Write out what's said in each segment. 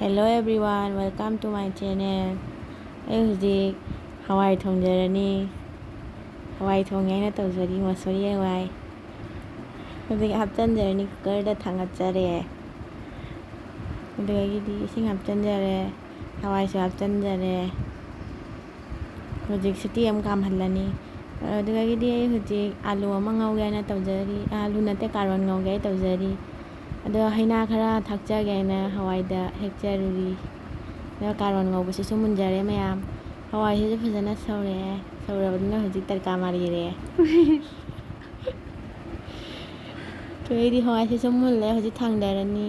Hello everyone, welcome to my channel. ꯑꯩ ꯍꯧꯖꯤꯛ ꯍꯋꯥꯏ ꯊꯣꯡꯖꯔꯅꯤ. ꯍꯋꯥꯏ ꯊꯣꯡꯉꯦ ꯑꯩꯅ ꯇꯧꯖꯔꯤ ꯃꯁꯣꯔꯤ ꯍꯋꯥꯏ. ꯍꯧꯖꯤꯛ ꯍꯥꯞꯆꯟꯖꯔꯅꯤ ꯀꯨꯀꯔꯗ ꯊꯥꯡꯒꯠꯆꯔꯦ. ꯑꯗꯨꯗꯒꯤꯗꯤ ꯏꯁꯤꯡ ꯍꯥꯞꯆꯟꯖꯔꯦ. ꯍꯋꯥꯏꯁꯨ ꯍꯥꯞꯆꯟꯖꯔꯦ. ꯍꯧꯖꯤꯛ ꯁꯤꯇꯤ ꯑꯃ ꯀꯥꯝꯍꯜꯂꯅꯤ. ꯑꯗꯨꯗꯒꯤꯗꯤ ꯑꯩ ꯍꯧꯖꯤꯛ ꯑꯥꯂꯨ ꯑꯃ ꯉꯧꯒꯦ ꯍꯥꯏꯅ ꯇꯧꯖꯔꯤ. ꯑꯥꯂꯨ ꯅꯠꯇꯦ ꯀꯥꯔꯣꯠ ꯉꯧꯒꯦ ꯍꯥꯏꯅ ꯇꯧꯖꯔꯤ. ꯑꯗꯣ ꯍꯩꯅꯥ ꯈꯔ ꯊꯥꯛꯆꯒꯦ ꯍꯥꯏꯅ ꯍꯋꯥꯏꯗ ꯍꯦꯛꯆꯔꯨꯔꯤ. ꯑꯗꯨꯒ ꯀꯥꯔꯣꯠ ꯉꯧꯕꯁꯤꯁꯨ ꯃꯨꯟꯖꯔꯦ ꯃꯌꯥꯝ. ꯍꯋꯥꯏꯁꯤꯁꯨ ꯐꯖꯅ ꯁꯧꯔꯛꯑꯦ. ꯁꯧꯔꯕꯅꯤꯅ ꯍꯧꯖꯤꯛ ꯇꯔꯀꯥ ꯃꯥꯔꯤꯔꯦ. ꯑꯗꯩꯗꯤ ꯍꯋꯥꯏꯁꯤꯁꯨ ꯃꯨꯜꯂꯦ. ꯍꯧꯖꯤꯛ ꯊꯥꯡꯊꯔꯅꯤ.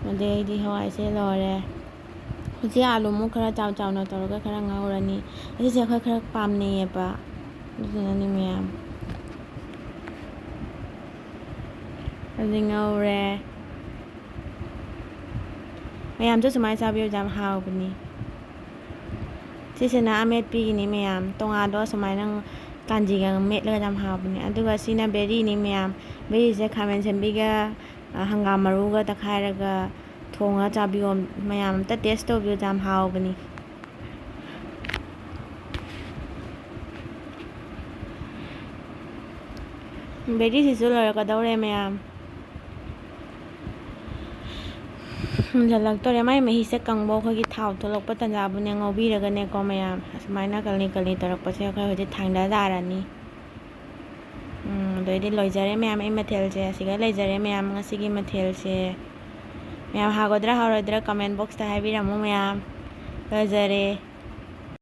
ꯑꯗꯩꯗꯤ ꯍꯋꯥꯏꯁꯦ ꯂꯣꯏꯔꯦ. ꯍꯧꯖꯤꯛ ꯑꯥꯂꯨ ꯑꯃꯨꯛ ꯈꯔ ꯆꯥꯎꯅ ꯇꯧꯔꯒ ꯈꯔ ꯉꯧꯔꯅꯤ. ꯑꯁꯤꯁꯦ ꯑꯩꯈꯣই ꯈꯔ ꯄꯥꯝꯅꯩꯌꯦꯕ. ꯑꯗꯨꯗꯨꯅꯅꯤ ꯃꯌꯥꯝ. ꯍꯧꯖꯤꯛ ꯉꯧꯔꯦ. ꯃꯌꯥꯝꯁꯨ ꯁꯨꯃꯥꯏꯅ ꯆꯥꯕꯤꯌꯨ, ꯌꯥꯝ ꯍꯥꯎꯕꯅꯤ. ꯁꯤꯁꯤꯅ ꯑꯃꯦꯠꯄꯤꯒꯤꯅꯤ ꯃꯌꯥꯝ. ꯇꯣꯉꯥꯗꯣ ꯁꯨꯃꯥꯏꯅ ꯀꯥꯟꯖꯤꯒ ꯃꯦꯠꯂꯒ ꯌꯥꯝ ꯍꯥꯎꯕꯅꯤ. ꯑꯗꯨꯒ ꯁꯤꯅ ꯕꯦꯔꯤꯅꯤ ꯃꯌꯥꯝ. ꯕꯦꯔꯤꯁꯦ ꯈꯥꯃꯦꯟ ꯑꯁꯤꯟꯕꯤꯒ ꯍꯪꯒꯥꯝ ꯃꯔꯨꯒ ꯇꯛꯈꯥꯏꯔꯒ ꯊꯣꯡꯉꯒ ꯆꯥꯕꯤꯌꯣ. ꯃꯌꯥꯝ ꯑꯝꯇ ꯇꯦꯁ ꯇꯧꯕꯤꯌꯨ, ꯌꯥꯝ ꯍꯥꯎꯕꯅꯤ. ꯕꯦꯔꯤꯁꯤꯁꯨ ꯂꯣꯏꯔꯛꯀꯗꯧꯔꯦ ꯃꯌꯥꯝ. ꯃꯨꯟꯖꯜꯂꯛꯇꯣꯔꯦ. ꯃꯥꯏ ꯃꯍꯤꯁꯦ ꯀꯪꯕ ꯑꯩꯈꯣꯏꯒꯤ ꯊꯥꯎ ꯊꯣꯛꯂꯛꯄ ꯇꯟꯖꯥꯕꯨꯅꯦ ꯉꯧꯕꯤꯔꯒꯅꯦꯀꯣ ꯃꯌꯥꯝ. ꯑꯁꯨꯃꯥꯏꯅ ꯀꯂꯤ ꯇꯧꯔꯛꯄꯁꯦ ꯑꯩꯈꯣꯏ ꯍꯧꯖꯤꯛ ꯊꯥꯡꯗ ꯇꯥꯔꯅꯤ. ꯑꯗꯩꯗꯤ ꯂꯣꯏꯖꯔꯦ ꯃꯌꯥꯝ ꯑꯩ ꯃꯊꯦꯜꯁꯦ. ꯑꯁꯤꯒ ꯂꯩꯖꯔꯦ ꯃꯌꯥꯝ ꯉꯁꯤꯒꯤ ꯃꯊꯦꯜꯁꯦ. ꯃꯌꯥꯝ ꯍꯥꯎꯒꯗ꯭ꯔꯥ ꯍꯥꯎꯔꯣꯏꯗ꯭ꯔꯥ ꯀꯃꯦꯟ ꯕꯣꯛꯁꯇ ꯍꯥꯏꯕꯤꯔꯝꯃꯨ ꯃꯌꯥꯝ. ꯂꯣꯏꯖꯔꯦ.